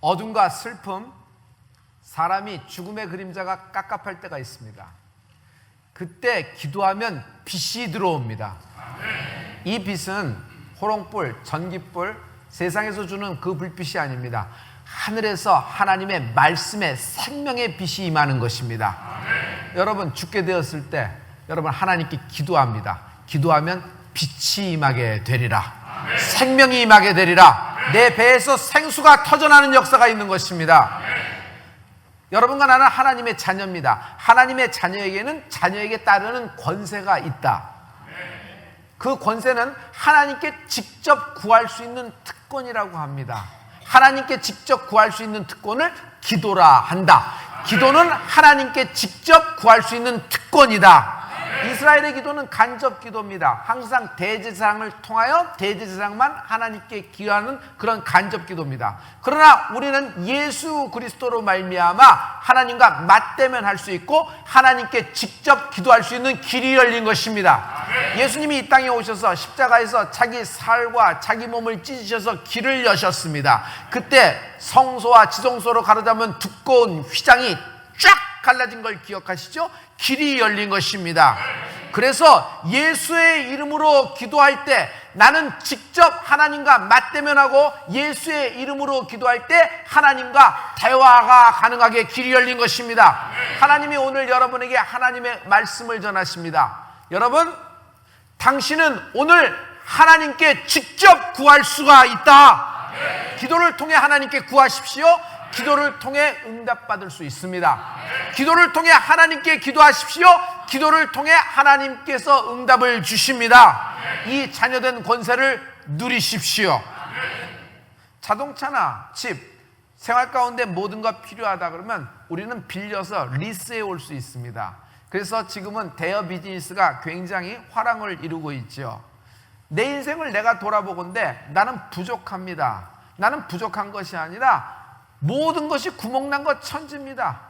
어둠과 슬픔, 사람이 죽음의 그림자가 깝깝할 때가 있습니다. 그때 기도하면 빛이 들어옵니다. 이 빛은 호롱불, 전기불, 세상에서 주는 그 불빛이 아닙니다. 하늘에서 하나님의 말씀의 생명의 빛이 임하는 것입니다. 여러분 죽게 되었을 때 여러분 하나님께 기도합니다. 기도하면 빛이 임하게 되리라. 생명이 임하게 되리라. 내 배에서 생수가 터져나는 역사가 있는 것입니다. 여러분과 나는 하나님의 자녀입니다. 하나님의 자녀에게는 자녀에게 따르는 권세가 있다. 그 권세는 하나님께 직접 구할 수 있는 특권이라고 합니다. 하나님께 직접 구할 수 있는 특권을 기도라 한다. 기도는 하나님께 직접 구할 수 있는 특권이다. 이스라엘의 기도는 간접 기도입니다. 항상 대제사장을 통하여 대제사장만 하나님께 기도하는 그런 간접 기도입니다. 그러나 우리는 예수 그리스도로 말미암아 하나님과 맞대면할 수 있고 하나님께 직접 기도할 수 있는 길이 열린 것입니다. 예수님이 이 땅에 오셔서 십자가에서 자기 살과 자기 몸을 찢으셔서 길을 여셨습니다. 그때 성소와 지성소로 가로잡은 두꺼운 휘장이 쫙 갈라진 걸 기억하시죠? 길이 열린 것입니다. 그래서 예수의 이름으로 기도할 때 나는 직접 하나님과 맞대면하고 예수의 이름으로 기도할 때 하나님과 대화가 가능하게 길이 열린 것입니다. 하나님이 오늘 여러분에게 하나님의 말씀을 전하십니다. 여러분, 당신은 오늘 하나님께 직접 구할 수가 있다. 기도를 통해 하나님께 구하십시오. 기도를 통해 응답받을 수 있습니다. 기도를 통해 하나님께 기도하십시오. 기도를 통해 하나님께서 응답을 주십니다. 이 자녀된 권세를 누리십시오. 자동차나 집, 생활 가운데 모든 것 필요하다 그러면 우리는 빌려서 리스해 올 수 있습니다. 그래서 지금은 대여 비즈니스가 굉장히 화랑을 이루고 있죠. 내 인생을 내가 돌아보건대 나는 부족합니다. 나는 부족한 것이 아니라 모든 것이 구멍난 것 천지입니다.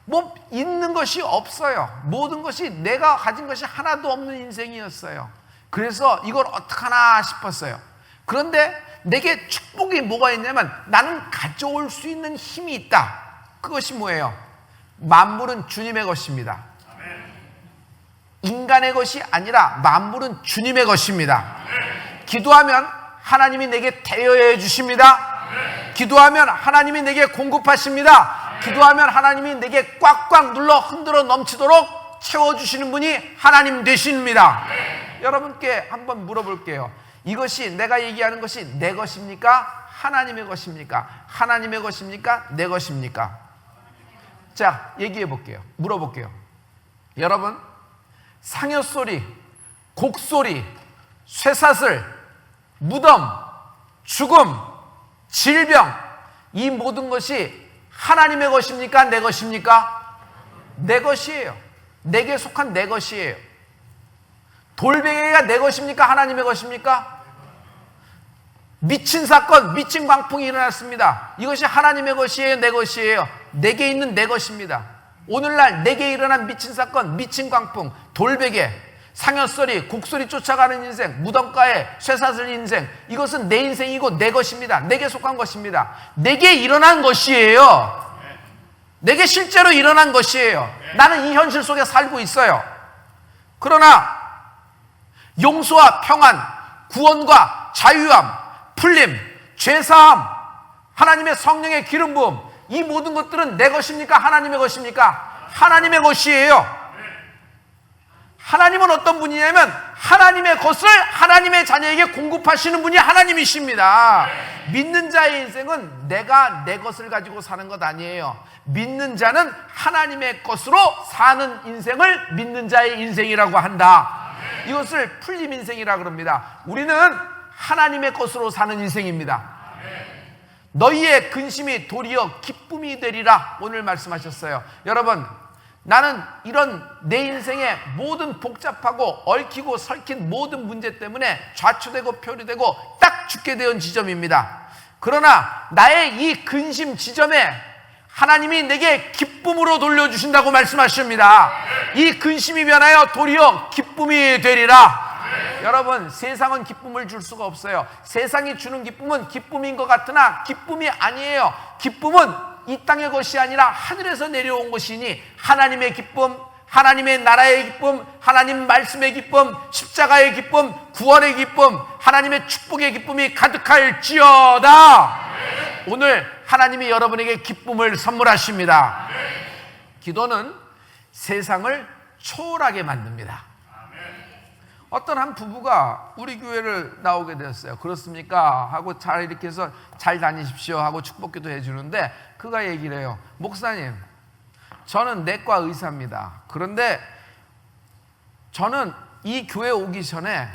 뭐 있는 것이 없어요. 모든 것이 내가 가진 것이 하나도 없는 인생이었어요. 그래서 이걸 어떡하나 싶었어요. 그런데 내게 축복이 뭐가 있냐면 나는 가져올 수 있는 힘이 있다. 그것이 뭐예요? 만물은 주님의 것입니다. 인간의 것이 아니라 만물은 주님의 것입니다. 기도하면 하나님이 내게 대여해 주십니다. 기도하면 하나님이 내게 공급하십니다. 기도하면 하나님이 내게 꽉꽉 눌러 흔들어 넘치도록 채워주시는 분이 하나님 되십니다. 여러분께 한번 물어볼게요. 이것이 내가 얘기하는 것이 내 것입니까? 하나님의 것입니까? 하나님의 것입니까? 내 것입니까? 자, 얘기해 볼게요. 물어볼게요. 여러분, 상여소리, 곡소리, 쇠사슬, 무덤, 죽음, 질병, 이 모든 것이 하나님의 것입니까? 내 것입니까? 내 것이에요. 내게 속한 내 것이에요. 돌베개가 내 것입니까? 하나님의 것입니까? 미친 사건, 미친 광풍이 일어났습니다. 이것이 하나님의 것이에요? 내 것이에요? 내게 있는 내 것입니다. 오늘날 내게 일어난 미친 사건, 미친 광풍, 돌베개, 상여소리, 곡소리 쫓아가는 인생, 무덤가에 쇠사슬 인생, 이것은 내 인생이고 내 것입니다. 내게 속한 것입니다. 내게 일어난 것이에요. 내게 실제로 일어난 것이에요. 나는 이 현실 속에 살고 있어요. 그러나 용서와 평안, 구원과 자유함, 풀림, 죄사함, 하나님의 성령의 기름 부음, 이 모든 것들은 내 것입니까? 하나님의 것입니까? 하나님의 것이에요. 하나님은 어떤 분이냐면 하나님의 것을 하나님의 자녀에게 공급하시는 분이 하나님이십니다. 믿는 자의 인생은 내가 내 것을 가지고 사는 것 아니에요. 믿는 자는 하나님의 것으로 사는 인생을 믿는 자의 인생이라고 한다. 이것을 풀림 인생이라고 합니다. 우리는 하나님의 것으로 사는 인생입니다. 너희의 근심이 도리어 기쁨이 되리라 오늘 말씀하셨어요. 여러분, 나는 이런 내 인생의 모든 복잡하고 얽히고 설킨 모든 문제 때문에 좌초되고 표류되고 딱 죽게 된 지점입니다. 그러나 나의 이 근심 지점에 하나님이 내게 기쁨으로 돌려주신다고 말씀하십니다. 이 근심이 변하여 도리어 기쁨이 되리라. 여러분, 세상은 기쁨을 줄 수가 없어요. 세상이 주는 기쁨은 기쁨인 것 같으나 기쁨이 아니에요. 기쁨은 이 땅의 것이 아니라 하늘에서 내려온 것이니 하나님의 기쁨, 하나님의 나라의 기쁨, 하나님 말씀의 기쁨, 십자가의 기쁨, 구원의 기쁨, 하나님의 축복의 기쁨이 가득할지어다. 오늘 하나님이 여러분에게 기쁨을 선물하십니다. 기도는 세상을 초월하게 만듭니다. 어떤 한 부부가 우리 교회를 나오게 되었어요. 그렇습니까? 하고 잘 이렇게 해서 잘 다니십시오 하고 축복기도 해주는데 그가 얘기를 해요. 목사님, 저는 내과 의사입니다. 그런데 저는 이 교회 오기 전에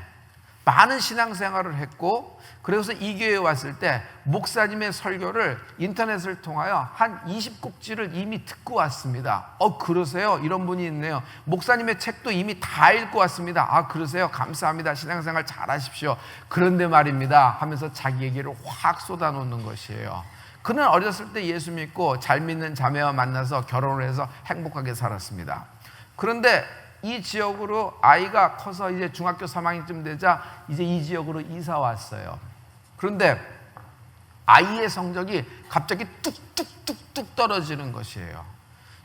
많은 신앙생활을 했고, 그래서 이 교회에 왔을 때 목사님의 설교를 인터넷을 통하여 한 20곡지를 이미 듣고 왔습니다. 그러세요? 이런 분이 있네요. 목사님의 책도 이미 다 읽고 왔습니다. 그러세요? 감사합니다. 신앙생활 잘하십시오. 그런데 말입니다 하면서 자기 얘기를 확 쏟아놓는 것이에요. 그는 어렸을 때 예수 믿고 잘 믿는 자매와 만나서 결혼을 해서 행복하게 살았습니다. 그런데 이 지역으로 아이가 커서 이제 중학교 3학년쯤 되자 이제 이 지역으로 이사 왔어요. 그런데 아이의 성적이 갑자기 뚝뚝뚝뚝 떨어지는 것이에요.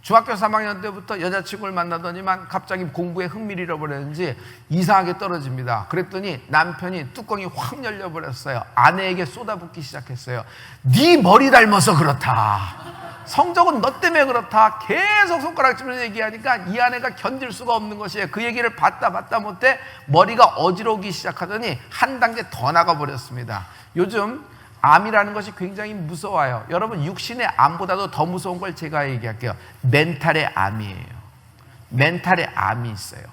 중학교 3학년 때부터 여자친구를 만나더니만 갑자기 공부에 흥미를 잃어버렸는지 이상하게 떨어집니다. 그랬더니 남편이 뚜껑이 확 열려버렸어요. 아내에게 쏟아붓기 시작했어요. 네 머리 닮아서 그렇다. 성적은 너 때문에 그렇다. 계속 손가락질을 얘기하니까 이 아내가 견딜 수가 없는 것이에요. 그 얘기를 받다 못해 머리가 어지러우기 시작하더니 한 단계 더 나가버렸습니다. 요즘 암이라는 것이 굉장히 무서워요. 여러분, 육신의 암보다도 더 무서운 걸 제가 얘기할게요. 멘탈의 암이에요. 멘탈의 암이 있어요.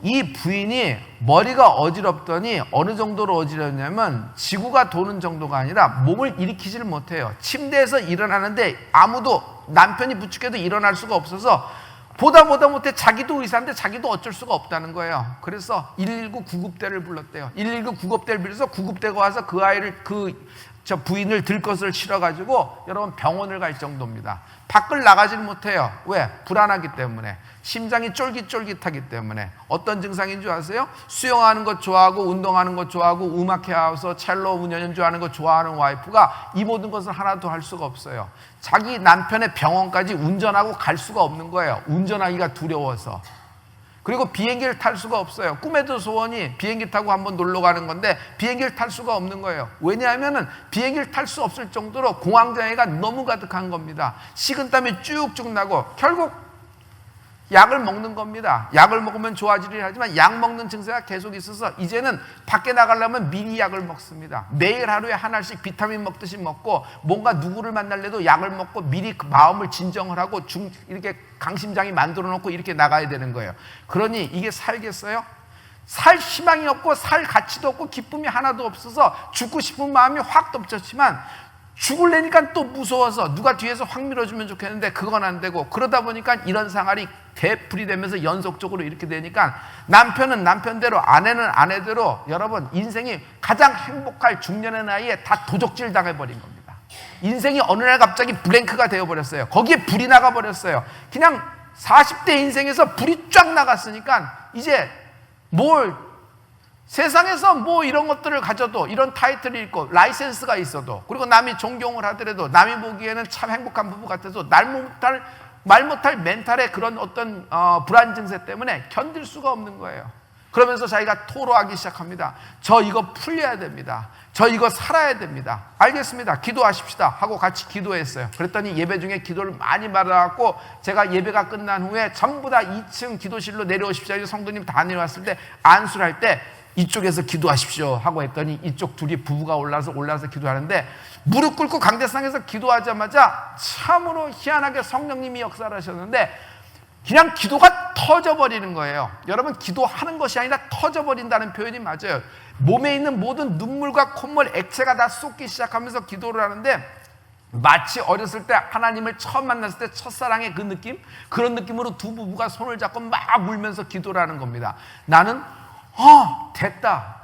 이 부인이 머리가 어지럽더니 어느 정도로 어지럽냐면 지구가 도는 정도가 아니라 몸을 일으키지를 못해요. 침대에서 일어나는데 아무도, 남편이 부축해도 일어날 수가 없어서 보다 못해 자기도 의사인데 자기도 어쩔 수가 없다는 거예요. 그래서 119 구급대를 불렀대요. 119 구급대를 빌려서 구급대가 와서 그 아이를, 부인을 들것을 실어가지고 여러분 병원을 갈 정도입니다. 밖을 나가질 못해요. 왜? 불안하기 때문에. 심장이 쫄깃쫄깃하기 때문에. 어떤 증상인 줄 아세요? 수영하는 것 좋아하고 운동하는 것 좋아하고 음악회와서 첼로 연주하는 것 좋아하는 와이프가 이 모든 것을 하나도 할 수가 없어요. 자기 남편의 병원까지 운전하고 갈 수가 없는 거예요. 운전하기가 두려워서. 그리고 비행기를 탈 수가 없어요. 꿈에도 소원이 비행기 타고 한번 놀러 가는 건데 비행기를 탈 수가 없는 거예요. 왜냐하면 비행기를 탈 수 없을 정도로 공황장애가 너무 가득한 겁니다. 식은땀이 쭉쭉 나고 결국 약을 먹는 겁니다. 약을 먹으면 좋아지려 하지만 약 먹는 증세가 계속 있어서 이제는 밖에 나가려면 미리 약을 먹습니다. 매일 하루에 하나씩 비타민 먹듯이 먹고 뭔가 누구를 만날래도 약을 먹고 미리 그 마음을 진정을 하고 이렇게 강심장이 만들어 놓고 이렇게 나가야 되는 거예요. 그러니 이게 살겠어요? 살 희망이 없고 살 가치도 없고 기쁨이 하나도 없어서 죽고 싶은 마음이 확 덮쳤지만 죽을래니까 또 무서워서 누가 뒤에서 확 밀어주면 좋겠는데 그건 안 되고, 그러다 보니까 이런 생활이 되풀이 되면서 연속적으로 이렇게 되니까 남편은 남편대로, 아내는 아내대로, 여러분 인생이 가장 행복할 중년의 나이에 다 도적질 당해버린 겁니다. 인생이 어느 날 갑자기 블랭크가 되어버렸어요. 거기에 불이 나가버렸어요. 그냥 40대 인생에서 불이 쫙 나갔으니까 이제 세상에서 이런 것들을 가져도, 이런 타이틀이 있고 라이센스가 있어도, 그리고 남이 존경을 하더라도, 남이 보기에는 참 행복한 부부 같아서 말 못할 멘탈의 그런 어떤 불안 증세 때문에 견딜 수가 없는 거예요. 그러면서 자기가 토로하기 시작합니다. 저 이거 풀려야 됩니다. 저 이거 살아야 됩니다. 알겠습니다. 기도하십시다 하고 같이 기도했어요. 그랬더니 예배 중에 기도를 많이 받아갖고 제가 예배가 끝난 후에 전부 다 2층 기도실로 내려오십시오. 성도님 다 내려왔을 때 안수를 할 때 이쪽에서 기도하십시오 하고 했더니 이쪽 둘이 부부가 올라서 기도하는데 무릎 꿇고 강대상에서 기도하자마자 참으로 희한하게 성령님이 역사를 하셨는데 그냥 기도가 터져버리는 거예요. 여러분, 기도하는 것이 아니라 터져버린다는 표현이 맞아요. 몸에 있는 모든 눈물과 콧물, 액체가 다 쏟기 시작하면서 기도를 하는데 마치 어렸을 때 하나님을 처음 만났을 때 첫사랑의 그 느낌? 그런 느낌으로 두 부부가 손을 잡고 막 울면서 기도를 하는 겁니다. 나는 됐다.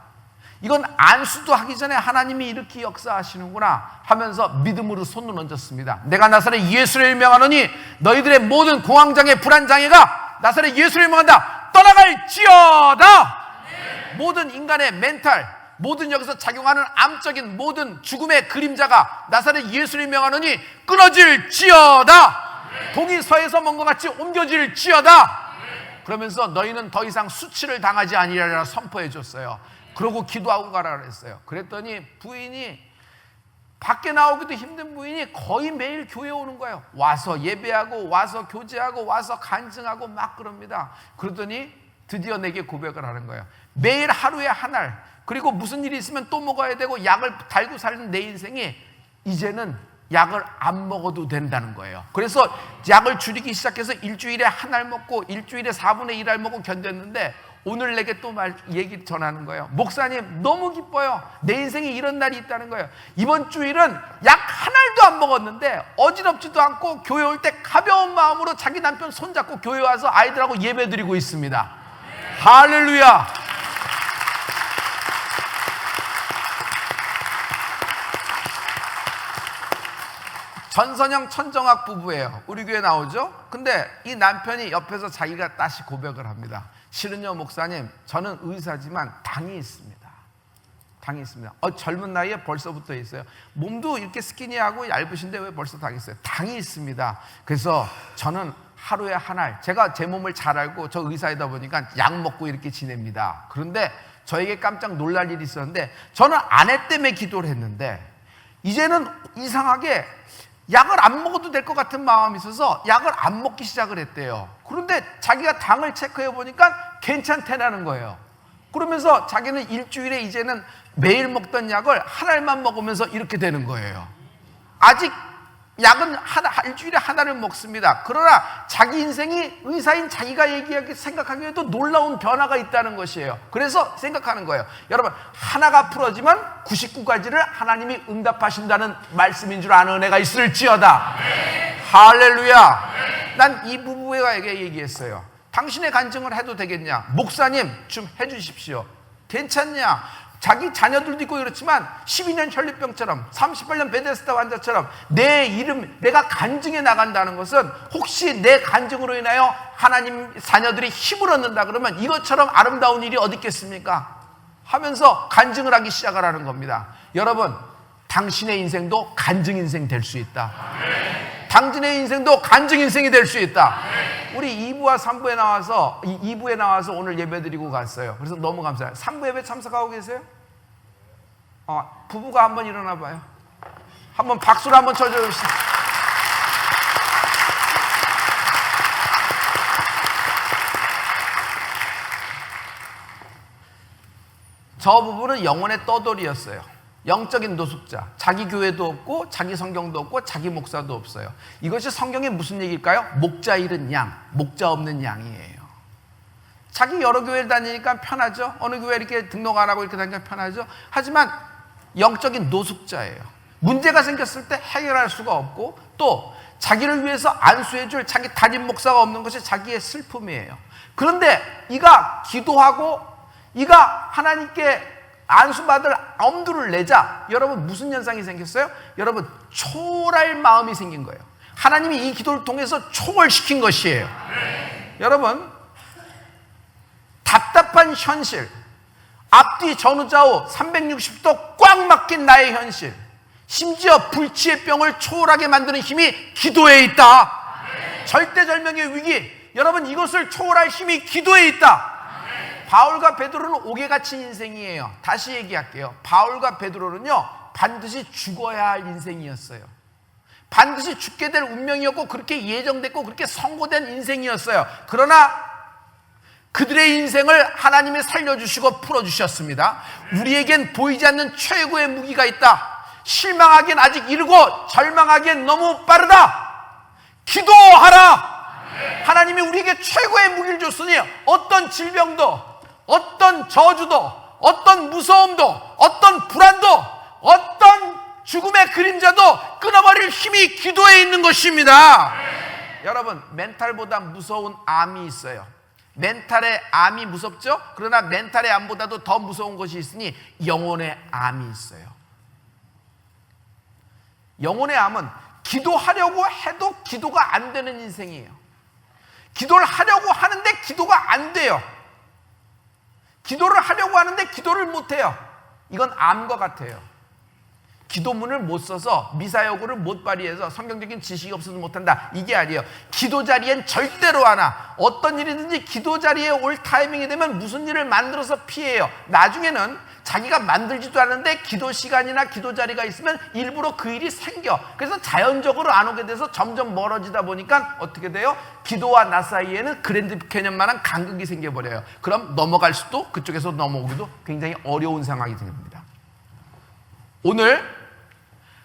이건 안수도 하기 전에 하나님이 이렇게 역사하시는구나 하면서 믿음으로 손을 얹었습니다. 내가 나사렛 예수를 명하노니 너희들의 모든 공황장애, 불안장애가 나사렛 예수를 명한다. 떠나갈지어다. 모든 인간의 멘탈, 모든 여기서 작용하는 암적인 모든 죽음의 그림자가 나사렛 예수를 명하노니 끊어질지어다. 동이 서에서 먼 것 같이 옮겨질지어다. 그러면서 너희는 더 이상 수치를 당하지 아니하리라 선포해 줬어요. 그러고 기도하고 가라 그랬어요. 그랬더니 부인이, 밖에 나오기도 힘든 부인이 거의 매일 교회에 오는 거예요. 와서 예배하고 와서 교제하고 와서 간증하고 막 그럽니다. 그러더니 드디어 내게 고백을 하는 거예요. 매일 하루에 한 알, 그리고 무슨 일이 있으면 또 먹어야 되고 약을 달고 사는 내 인생이 이제는 약을 안 먹어도 된다는 거예요. 그래서 약을 줄이기 시작해서 일주일에 한 알 먹고 일주일에 4분의 1알 먹고 견뎠는데 오늘 내게 또 얘기 전하는 거예요. 목사님 너무 기뻐요. 내 인생에 이런 날이 있다는 거예요. 이번 주일은 약 한 알도 안 먹었는데 어지럽지도 않고 교회 올 때 가벼운 마음으로 자기 남편 손잡고 교회 와서 아이들하고 예배 드리고 있습니다. 할렐루야. 전선영 천정학 부부예요. 우리 교회 나오죠? 근데 이 남편이 옆에서 자기가 다시 고백을 합니다. 실은요 목사님, 저는 의사지만 당이 있습니다. 당이 있습니다. 젊은 나이에 벌써부터 있어요. 몸도 이렇게 스키니하고 얇으신데 왜 벌써 당이 있어요? 당이 있습니다. 그래서 저는 하루에 한 알, 제가 제 몸을 잘 알고 저 의사이다 보니까 약 먹고 이렇게 지냅니다. 그런데 저에게 깜짝 놀랄 일이 있었는데, 저는 아내 때문에 기도를 했는데 이제는 이상하게 약을 안 먹어도 될 것 같은 마음이 있어서 약을 안 먹기 시작을 했대요. 그런데 자기가 당을 체크해 보니까 괜찮대라는 거예요. 그러면서 자기는 일주일에 이제는 매일 먹던 약을 한 알만 먹으면서 이렇게 되는 거예요. 아직 약은 일주일에 하나를 먹습니다. 그러나 자기 인생이 의사인 자기가 생각하기에도 놀라운 변화가 있다는 것이에요. 그래서 생각하는 거예요. 여러분, 하나가 풀어지면 99가지를 하나님이 응답하신다는 말씀인 줄 아는 은혜가 있을지어다. 할렐루야. 난 이 부부에게 얘기했어요. 당신의 간증을 해도 되겠냐? 목사님 좀 해주십시오. 괜찮냐? 자기 자녀들도 있고 그렇지만 12년 혈류병처럼 38년 베데스다 환자처럼 내 이름, 내가 간증해 나간다는 것은 혹시 내 간증으로 인하여 하나님 자녀들이 힘을 얻는다 그러면 이것처럼 아름다운 일이 어디 있겠습니까? 하면서 간증을 하기 시작을 하는 겁니다. 여러분, 당신의 인생도 간증 인생 될 수 있다. 당신의 인생도 간증 인생이 될 수 있다. 우리 2부와 3부에 나와서 2부에 나와서 오늘 예배드리고 갔어요. 그래서 너무 감사해요. 3부 예배 참석하고 계세요? 부부가 한번 일어나 봐요. 한번 박수를 한번 쳐주십시오. 저 부부는 영혼의 떠돌이였어요. 영적인 노숙자, 자기 교회도 없고 자기 성경도 없고 자기 목사도 없어요. 이것이 성경의 무슨 얘기일까요? 목자 잃은 양, 목자 없는 양이에요. 자기 여러 교회를 다니니까 편하죠. 어느 교회 이렇게 등록 안 하고 이렇게 다니니까 편하죠. 하지만 영적인 노숙자예요. 문제가 생겼을 때 해결할 수가 없고 또 자기를 위해서 안수해줄 자기 담임 목사가 없는 것이 자기의 슬픔이에요. 그런데 이가 기도하고 이가 하나님께 안수받을 엄두를 내자 여러분 무슨 현상이 생겼어요? 여러분 초월할 마음이 생긴 거예요. 하나님이 이 기도를 통해서 초월시킨 것이에요. 여러분, 답답한 현실, 앞뒤 전후좌우 360도 꽉 막힌 나의 현실, 심지어 불치의 병을 초월하게 만드는 힘이 기도에 있다. 절대절명의 위기, 여러분 이것을 초월할 힘이 기도에 있다. 바울과 베드로는 옥에 갇힌 인생이에요. 다시 얘기할게요. 바울과 베드로는요 반드시 죽어야 할 인생이었어요. 반드시 죽게 될 운명이었고 그렇게 예정됐고 그렇게 선고된 인생이었어요. 그러나 그들의 인생을 하나님이 살려주시고 풀어주셨습니다. 우리에겐 보이지 않는 최고의 무기가 있다. 실망하기엔 아직 이르고 절망하기엔 너무 빠르다. 기도하라. 하나님이 우리에게 최고의 무기를 줬으니 어떤 질병도, 어떤 저주도, 어떤 무서움도, 어떤 불안도, 어떤 죽음의 그림자도 끊어버릴 힘이 기도에 있는 것입니다. 여러분, 멘탈보다 무서운 암이 있어요. 멘탈의 암이 무섭죠? 그러나 멘탈의 암보다도 더 무서운 것이 있으니 영혼의 암이 있어요. 영혼의 암은 기도하려고 해도 기도가 안 되는 인생이에요. 기도를 하려고 하는데 기도가 안 돼요. 기도를 하려고 하는데 기도를 못해요. 이건 암과 같아요. 기도문을 못 써서 미사여구를 못 발휘해서 성경적인 지식이 없어서 못한다, 이게 아니에요. 기도 자리엔 절대로 하나, 어떤 일이든지 기도 자리에 올 타이밍이 되면 무슨 일을 만들어서 피해요. 나중에는 자기가 만들지도 않는데 기도 시간이나 기도 자리가 있으면 일부러 그 일이 생겨. 그래서 자연적으로 안 오게 돼서 점점 멀어지다 보니까 어떻게 돼요? 기도와 나 사이에는 그랜드 캐년만한 간극이 생겨버려요. 그럼 넘어갈 수도, 그쪽에서 넘어오기도 굉장히 어려운 상황이 됩니다. 오늘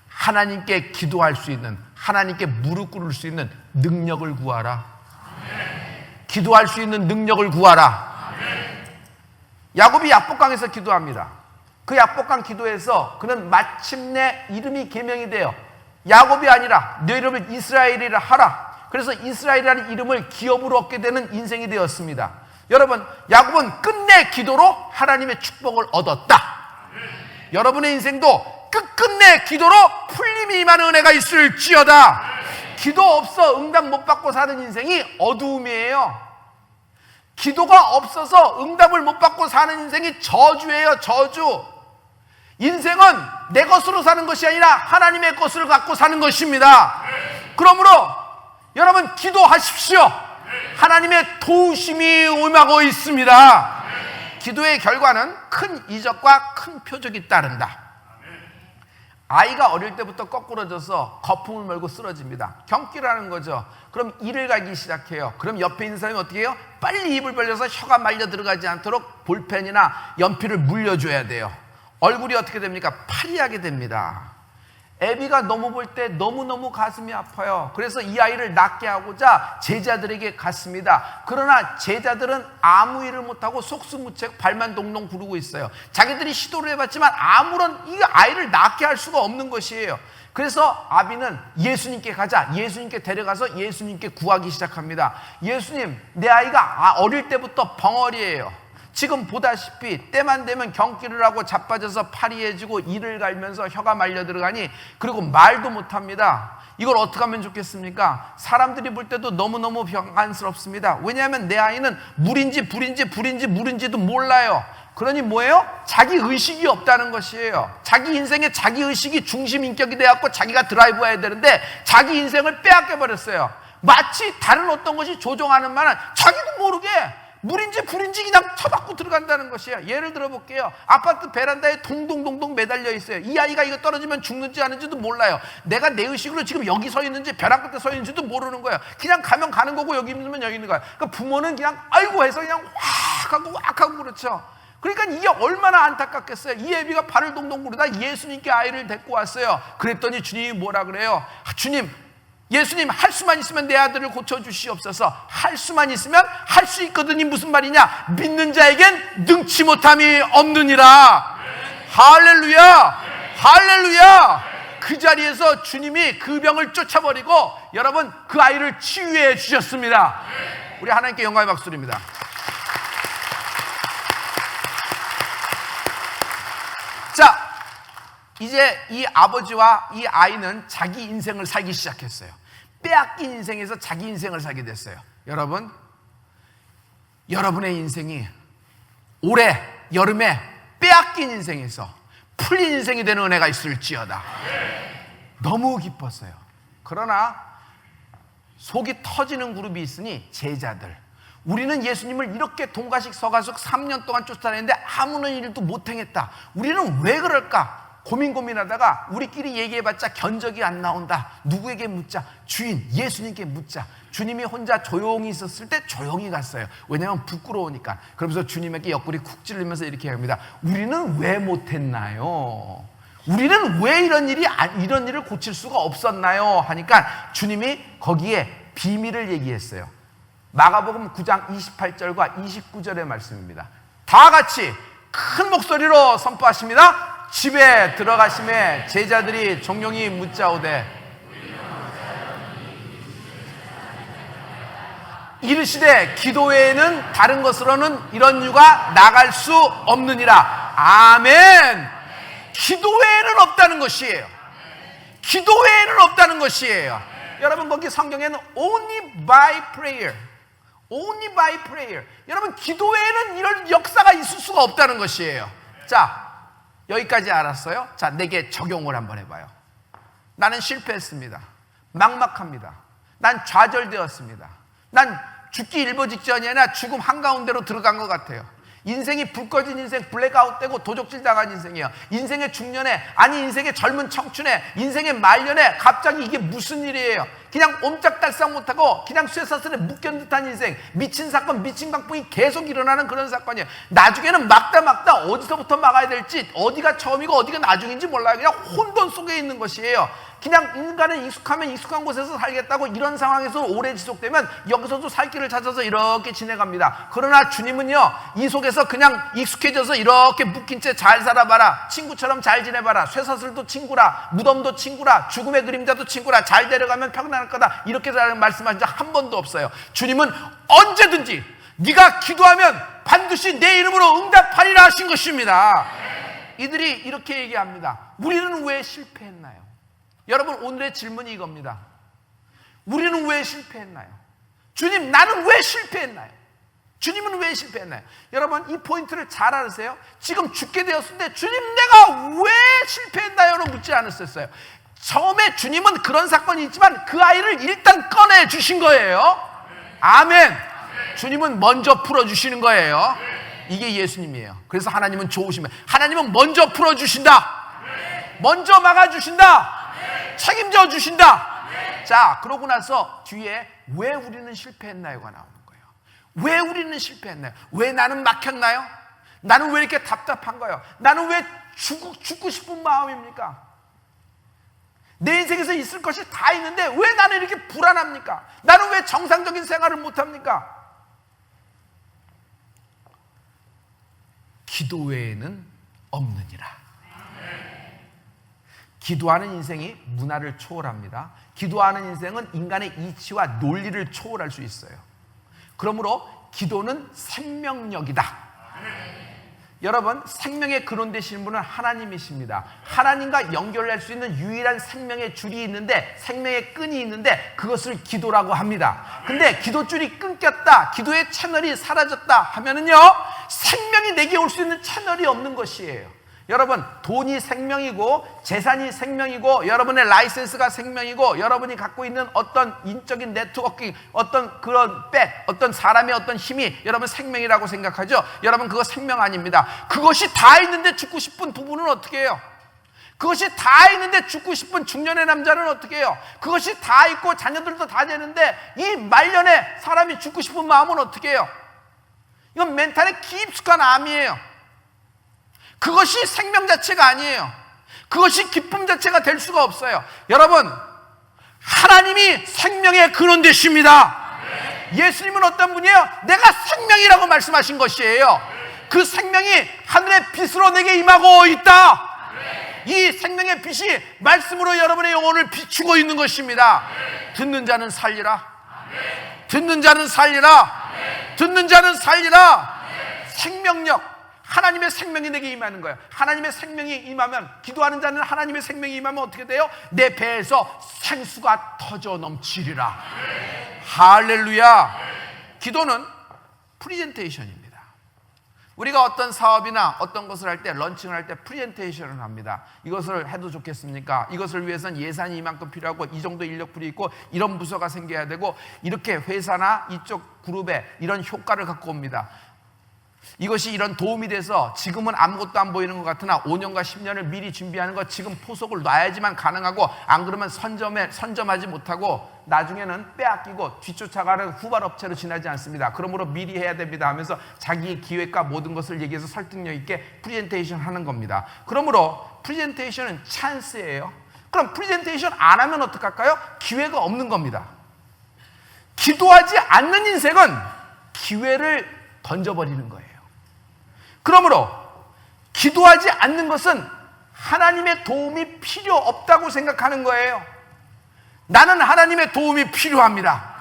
하나님께 기도할 수 있는, 하나님께 무릎 꿇을 수 있는 능력을 구하라. 기도할 수 있는 능력을 구하라. 야곱이 약복강에서 기도합니다. 그 약복강 기도에서 그는 마침내 이름이 개명이 돼요. 야곱이 아니라 내 이름을 이스라엘이라 하라. 그래서 이스라엘이라는 이름을 기업으로 얻게 되는 인생이 되었습니다. 여러분, 야곱은 끝내 기도로 하나님의 축복을 얻었다. 여러분의 인생도 끝끝내 기도로 풀림이 임하는 은혜가 있을지어다. 기도 없어 응답 못 받고 사는 인생이 어두움이에요. 기도가 없어서 응답을 못 받고 사는 인생이 저주예요, 저주. 인생은 내 것으로 사는 것이 아니라 하나님의 것을 갖고 사는 것입니다. 그러므로 여러분 기도하십시오. 하나님의 도우심이 임하고 있습니다. 기도의 결과는 큰 이적과 큰 표적이 따른다. 아이가 어릴 때부터 거꾸러져서 거품을 몰고 쓰러집니다. 경기라는 거죠. 그럼 이를 갈기 시작해요. 그럼 옆에 있는 사람이 어떻게 해요? 빨리 입을 벌려서 혀가 말려 들어가지 않도록 볼펜이나 연필을 물려줘야 돼요. 얼굴이 어떻게 됩니까? 파리하게 됩니다. 애비가 너무 볼 때 너무너무 가슴이 아파요. 그래서 이 아이를 낫게 하고자 제자들에게 갔습니다. 그러나 제자들은 아무 일을 못하고 속수무책 발만 동동 구르고 있어요. 자기들이 시도를 해봤지만 아무런 이 아이를 낫게 할 수가 없는 것이에요. 그래서 아비는 예수님께 가자, 예수님께 데려가서 예수님께 구하기 시작합니다. 예수님, 내 아이가 어릴 때부터 벙어리예요. 지금 보다시피 때만 되면 경기를 하고 자빠져서 파리해지고 이를 갈면서 혀가 말려 들어가니, 그리고 말도 못합니다. 이걸 어떻게 하면 좋겠습니까? 사람들이 볼 때도 너무너무 병안스럽습니다. 왜냐하면 내 아이는 물인지 불인지 물인지도 몰라요. 그러니 뭐예요? 자기 의식이 없다는 것이에요. 자기 인생에 자기 의식이 중심 인격이 되었고 자기가 드라이브 해야 되는데 자기 인생을 빼앗겨 버렸어요. 마치 다른 어떤 것이 조종하는 만한 자기도 모르게 물인지 불인지 그냥 쳐박고 들어간다는 것이에요. 예를 들어볼게요. 아파트 베란다에 동동동동 매달려 있어요. 이 아이가 이거 떨어지면 죽는지 아닌지도 몰라요. 내가 내 의식으로 지금 여기 서 있는지 벼랑 끝에 서 있는지도 모르는 거예요. 그냥 가면 가는 거고 여기 있으면 여기 있는 거예요. 그러니까 부모는 그냥 아이고 해서 그냥 확 하고 왁 하고 그렇죠. 그러니까 이게 얼마나 안타깝겠어요. 이 애비가 발을 동동 구르다 예수님께 아이를 데리고 왔어요. 그랬더니 주님이 뭐라 그래요? 주님, 예수님, 할 수만 있으면 내 아들을 고쳐주시옵소서. 할 수만 있으면 할 수 있거든이 무슨 말이냐? 믿는 자에겐 능치 못함이 없느니라. 할렐루야, 할렐루야. 그 자리에서 주님이 그 병을 쫓아버리고 여러분 그 아이를 치유해 주셨습니다. 우리 하나님께 영광의 박수 드립니다. 자, 이제 이 아버지와 이 아이는 자기 인생을 살기 시작했어요. 빼앗긴 인생에서 자기 인생을 살게 됐어요. 여러분, 여러분의 인생이 올해 여름에 빼앗긴 인생에서 풀린 인생이 되는 은혜가 있을지어다. 너무 기뻤어요. 그러나 속이 터지는 그룹이 있으니 제자들, 우리는 예수님을 이렇게 동가식 서가식 3년 동안 쫓아다녔는데 아무런 일도 못 행했다. 우리는 왜 그럴까? 고민하다가 우리끼리 얘기해봤자 견적이 안 나온다. 누구에게 묻자? 주인 예수님께 묻자. 주님이 혼자 조용히 있었을 때 조용히 갔어요. 왜냐하면 부끄러우니까. 그러면서 주님에게 옆구리 쿡 찔리면서 이렇게 합니다. 우리는 왜 못했나요? 우리는 왜 이런 일을 고칠 수가 없었나요? 하니까 주님이 거기에 비밀을 얘기했어요. 마가복음 9장 28절과 29절의 말씀입니다. 다 같이 큰 목소리로 선포하십니다. 집에 들어가심에 제자들이 종용이 묻자오되 이르시되 기도 외에는 다른 것으로는 이런 유가 나갈 수 없느니라. 아멘. 기도 외에는 없다는 것이에요. 기도 외에는 없다는 것이에요. 여러분, 거기 성경에는 only by prayer, Only by prayer. 여러분, 기도 외에는 이런 역사가 있을 수가 없다는 것이에요. 자, 여기까지 알았어요? 자, 내게 적용을 한번 해봐요. 나는 실패했습니다. 막막합니다. 난 좌절되었습니다. 난 죽기 일보 직전이 아니라 죽음 한가운데로 들어간 것 같아요. 인생이 불 꺼진 인생, 블랙아웃 되고 도적질 당한 인생이에요. 인생의 중년에, 아니 인생의 젊은 청춘에, 인생의 말년에 갑자기 이게 무슨 일이에요? 그냥 옴짝달싹 못하고 그냥 쇠사슬에 묶인 듯한 인생, 미친 사건, 미친 강풍이 계속 일어나는 그런 사건이에요. 나중에는 막다 어디서부터 막아야 될지, 어디가 처음이고 어디가 나중인지 몰라요. 그냥 혼돈 속에 있는 것이에요. 그냥 인간은 익숙하면 익숙한 곳에서 살겠다고 이런 상황에서 오래 지속되면 여기서도 살 길을 찾아서 이렇게 지내갑니다. 그러나 주님은요, 이 속에서 그냥 익숙해져서 이렇게 묶인 채 잘 살아봐라, 친구처럼 잘 지내봐라, 쇠사슬도 친구라, 무덤도 친구라, 죽음의 그림자도 친구라, 잘 데려가면 평안할 거다, 이렇게 말씀하신 적 한 번도 없어요. 주님은 언제든지 네가 기도하면 반드시 내 이름으로 응답하리라 하신 것입니다. 이들이 이렇게 얘기합니다. 우리는 왜 실패했나요? 여러분, 오늘의 질문이 이겁니다. 우리는 왜 실패했나요? 주님, 나는 왜 실패했나요? 주님은 왜 실패했나요? 여러분, 이 포인트를 잘 알으세요. 지금 죽게 되었을 때 주님, 내가 왜 실패했나요? 라고 묻지 않았었어요. 처음에 주님은 그런 사건이 있지만 그 아이를 일단 꺼내 주신 거예요. 아멘. 주님은 먼저 풀어주시는 거예요. 이게 예수님이에요. 그래서 하나님은 좋으시면, 하나님은 먼저 풀어주신다, 먼저 막아주신다, 책임져 주신다. 자, 그러고 나서 뒤에 왜 우리는 실패했나요가 나오는 거예요. 왜 우리는 실패했나요? 왜 나는 막혔나요? 나는 왜 이렇게 답답한가요? 나는 왜 죽고 싶은 마음입니까? 내 인생에서 있을 것이 다 있는데 왜 나는 이렇게 불안합니까? 나는 왜 정상적인 생활을 못합니까? 기도 외에는 없느니라. 기도하는 인생이 문화를 초월합니다. 기도하는 인생은 인간의 이치와 논리를 초월할 수 있어요. 그러므로 기도는 생명력이다. 여러분, 생명의 근원 되시는 분은 하나님이십니다. 하나님과 연결할 수 있는 유일한 생명의 줄이 있는데, 생명의 끈이 있는데 그것을 기도라고 합니다. 근데 기도줄이 끊겼다, 기도의 채널이 사라졌다 하면은요, 생명이 내게 올 수 있는 채널이 없는 것이에요. 여러분, 돈이 생명이고 재산이 생명이고 여러분의 라이센스가 생명이고 여러분이 갖고 있는 어떤 인적인 네트워킹, 어떤 그런 어떤 사람의 어떤 힘이 여러분 생명이라고 생각하죠? 여러분, 그거 생명 아닙니다. 그것이 다 있는데 죽고 싶은 부부는 어떻게 해요? 그것이 다 있는데 죽고 싶은 중년의 남자는 어떻게 해요? 그것이 다 있고 자녀들도 다 되는데 이 말년에 사람이 죽고 싶은 마음은 어떻게 해요? 이건 멘탈에 깊숙한 암이에요. 그것이 생명 자체가 아니에요. 그것이 기쁨 자체가 될 수가 없어요. 여러분, 하나님이 생명의 근원 되십니다. 예수님은 어떤 분이에요? 내가 생명이라고 말씀하신 것이에요. 그 생명이 하늘의 빛으로 내게 임하고 있다. 이 생명의 빛이 말씀으로 여러분의 영혼을 비추고 있는 것입니다. 듣는 자는 살리라. 듣는 자는 살리라. 듣는 자는 살리라. 생명력, 하나님의 생명이 내게 임하는 거예요. 하나님의 생명이 임하면, 기도하는 자는 하나님의 생명이 임하면 어떻게 돼요? 내 배에서 생수가 터져 넘치리라. 할렐루야. 기도는 프리젠테이션입니다. 우리가 어떤 사업이나 어떤 것을 할 때, 런칭을 할 때 프리젠테이션을 합니다. 이것을 해도 좋겠습니까? 이것을 위해서는 예산이 이만큼 필요하고 이 정도 인력풀이 있고 이런 부서가 생겨야 되고 이렇게 회사나 이쪽 그룹에 이런 효과를 갖고 옵니다. 이것이 이런 도움이 돼서 지금은 아무것도 안 보이는 것 같으나 5년과 10년을 미리 준비하는 것, 지금 포석을 놔야지만 가능하고, 안 그러면 선점하지 못하고 나중에는 빼앗기고 뒤쫓아가는 후발업체로 지나지 않습니다. 그러므로 미리 해야 됩니다 하면서 자기의 기획과 모든 것을 얘기해서 설득력 있게 프레젠테이션 하는 겁니다. 그러므로 프레젠테이션은 찬스예요. 그럼 프레젠테이션 안 하면 어떡할까요? 기회가 없는 겁니다. 기도하지 않는 인생은 기회를 던져버리는 거예요. 그러므로 기도하지 않는 것은 하나님의 도움이 필요 없다고 생각하는 거예요. 나는 하나님의 도움이 필요합니다.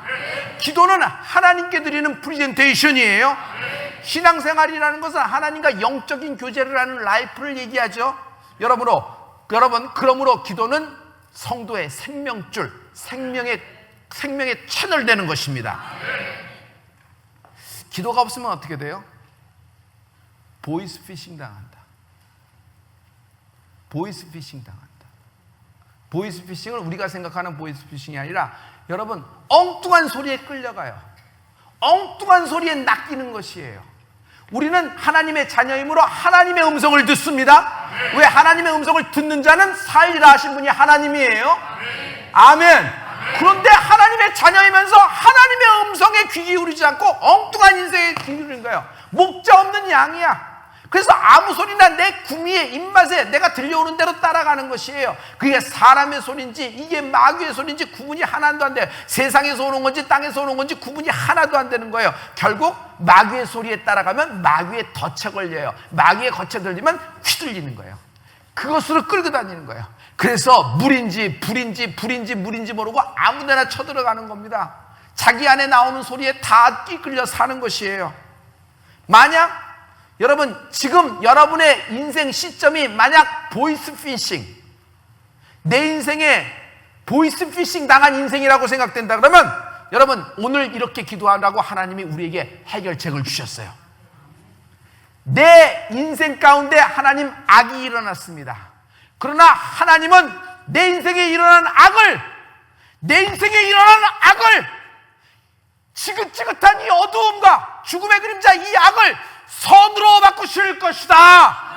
기도는 하나님께 드리는 프레젠테이션이에요. 신앙생활이라는 것은 하나님과 영적인 교제를 하는 라이프를 얘기하죠. 여러분, 그러므로 기도는 성도의 생명줄, 생명의 채널 되는 것입니다. 기도가 없으면 어떻게 돼요? 보이스피싱 당한다. 보이스피싱 당한다. 보이스피싱은 우리가 생각하는 보이스피싱이 아니라 여러분 엉뚱한 소리에 끌려가요. 엉뚱한 소리에 낚이는 것이에요. 우리는 하나님의 자녀이므로 하나님의 음성을 듣습니다. 왜? 하나님의 음성을 듣는 자는 살리라 하신 분이 하나님이에요. 아멘. 그런데 하나님의 자녀이면서 하나님의 음성에 귀 기울이지 않고 엉뚱한 인생에 귀 기울이는 거예요. 목자 없는 양이야. 그래서 아무 소리나 내 구미의 입맛에 내가 들려오는 대로 따라가는 것이에요. 그게 사람의 소리인지 이게 마귀의 소리인지 구분이 하나도 안 돼요. 세상에서 오는 건지 땅에서 오는 건지 구분이 하나도 안 되는 거예요. 결국 마귀의 소리에 따라가면 마귀의 덫에 걸려요. 마귀의 덫에 들리면 휘둘리는 거예요. 그것으로 끌고 다니는 거예요. 그래서 물인지 불인지 물인지 모르고 아무데나 쳐들어가는 겁니다. 자기 안에 나오는 소리에 다 끼끌려 사는 것이에요. 만약 여러분 지금 여러분의 인생 시점이 만약 보이스피싱, 내 인생에 보이스피싱 당한 인생이라고 생각된다 그러면 여러분 오늘 이렇게 기도하라고 하나님이 우리에게 해결책을 주셨어요. 내 인생 가운데 하나님 악이 일어났습니다. 그러나 하나님은 내 인생에 일어난 악을, 내 인생에 일어난 악을, 지긋지긋한 이 어두움과 죽음의 그림자 이 악을 선으로 바꾸실 것이다.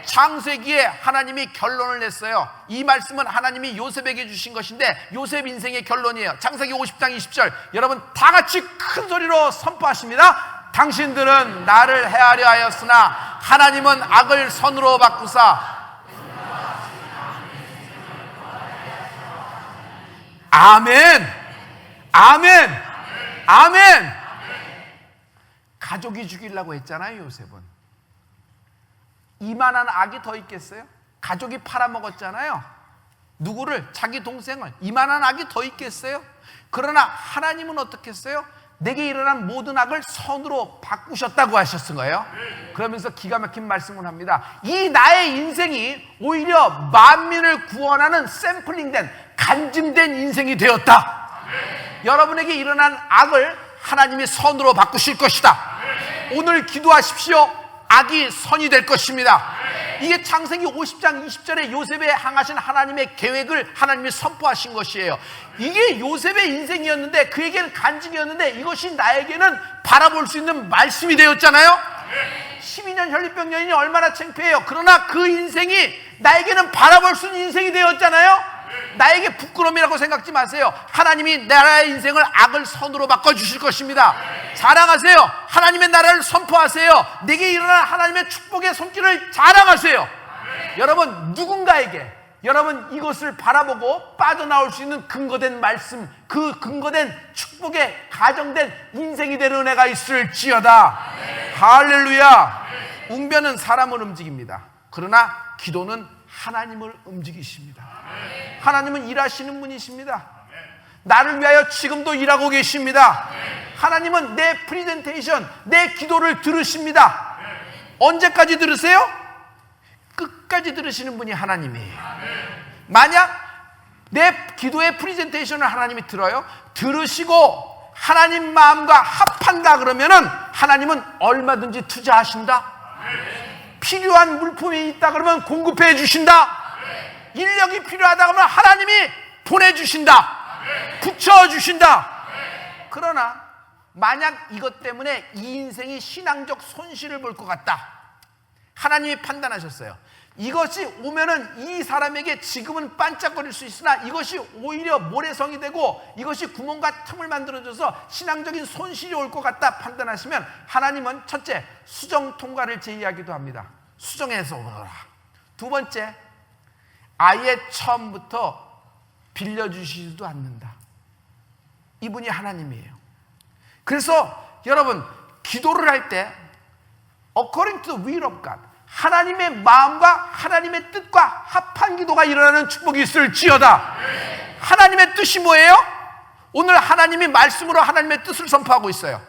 창세기에 하나님이 결론을 냈어요. 이 말씀은 하나님이 요셉에게 주신 것인데 요셉 인생의 결론이에요. 창세기 50장 20절 여러분 다 같이 큰 소리로 선포하십니다. 당신들은 나를 해하려 하였으나 하나님은 악을 선으로 바꾸사. 아멘, 아멘, 아멘. 가족이 죽이려고 했잖아요. 요셉은 이만한 악이 더 있겠어요? 가족이 팔아먹었잖아요. 누구를? 자기 동생을. 이만한 악이 더 있겠어요? 그러나 하나님은 어떻게 했어요? 내게 일어난 모든 악을 선으로 바꾸셨다고 하셨은 거예요. 그러면서 기가 막힌 말씀을 합니다. 이 나의 인생이 오히려 만민을 구원하는 샘플링된 간증된 인생이 되었다. 여러분에게 일어난 악을 하나님이 선으로 바꾸실 것이다. 오늘 기도하십시오. 악이 선이 될 것입니다. 이게 창세기 50장 20절에 요셉에 향하신 하나님의 계획을 하나님이 선포하신 것이에요. 이게 요셉의 인생이었는데 그에게는 간증이었는데 이것이 나에게는 바라볼 수 있는 말씀이 되었잖아요. 12년 혈류병 여인이 얼마나 창피해요. 그러나 그 인생이 나에게는 바라볼 수 있는 인생이 되었잖아요. 나에게 부끄러움이라고 생각지 마세요. 하나님이 나라의 인생을 악을 선으로 바꿔주실 것입니다. 자랑하세요. 하나님의 나라를 선포하세요. 내게 일어난 하나님의 축복의 손길을 자랑하세요. 여러분 누군가에게 여러분 이것을 바라보고 빠져나올 수 있는 근거된 말씀, 그 근거된 축복에 가정된 인생이 되는 은혜가 있을지어다. 할렐루야. 웅변은 사람을 움직입니다. 그러나 기도는 하나님을 움직이십니다. 하나님은 일하시는 분이십니다. 나를 위하여 지금도 일하고 계십니다. 하나님은 내 프리젠테이션, 내 기도를 들으십니다. 언제까지 들으세요? 끝까지 들으시는 분이 하나님이에요. 만약 내 기도의 프리젠테이션을 하나님이 들어요? 들으시고 하나님 마음과 합한다 그러면은 하나님은 얼마든지 투자하신다. 필요한 물품이 있다 그러면 공급해 주신다. 인력이 필요하다 그러면 하나님이 보내주신다. 붙여주신다. 그러나 만약 이것 때문에 이 인생이 신앙적 손실을 볼 것 같다. 하나님이 판단하셨어요. 이것이 오면은 이 사람에게 지금은 반짝거릴 수 있으나 이것이 오히려 모래성이 되고 이것이 구멍과 틈을 만들어줘서 신앙적인 손실이 올 것 같다 판단하시면 하나님은 첫째 수정 통과를 제의하기도 합니다. 수정해서 오너라. 두 번째 아예 처음부터 빌려주시지도 않는다. 이분이 하나님이에요. 그래서 여러분 기도를 할 때 according to the will of God, 하나님의 마음과 하나님의 뜻과 합한 기도가 일어나는 축복이 있을지어다. 하나님의 뜻이 뭐예요? 오늘 하나님이 말씀으로 하나님의 뜻을 선포하고 있어요.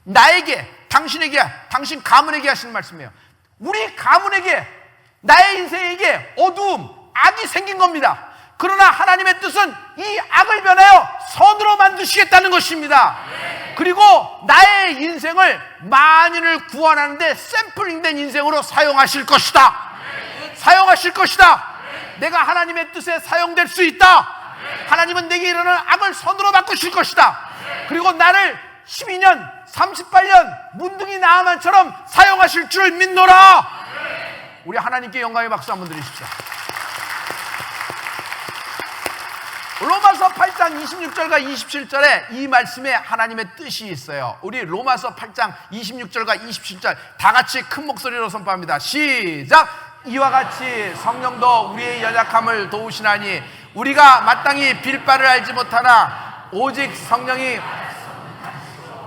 나에게, 당신에게, 당신 가문에게 하시는 말씀이에요. 우리 가문에게, 나의 인생에게 어두움, 악이 생긴 겁니다. 그러나 하나님의 뜻은 이 악을 변하여 선으로 만드시겠다는 것입니다. 그리고 나의 인생을 만인을 구원하는데 샘플링된 인생으로 사용하실 것이다. 사용하실 것이다. 내가 하나님의 뜻에 사용될 수 있다. 하나님은 내게 이르는 악을 선으로 바꾸실 것이다. 그리고 나를 12년 38년 문둥이 나아만처럼 사용하실 줄 믿노라. 우리 하나님께 영광의 박수 한번 드리십시오. 로마서 8장 26절과 27절에 이 말씀에 하나님의 뜻이 있어요. 우리 로마서 8장 26절과 27절 다 같이 큰 목소리로 선포합니다. 시작! 이와 같이 성령도 우리의 연약함을 도우시나니 우리가 마땅히 빌 바를 알지 못하나 오직 성령이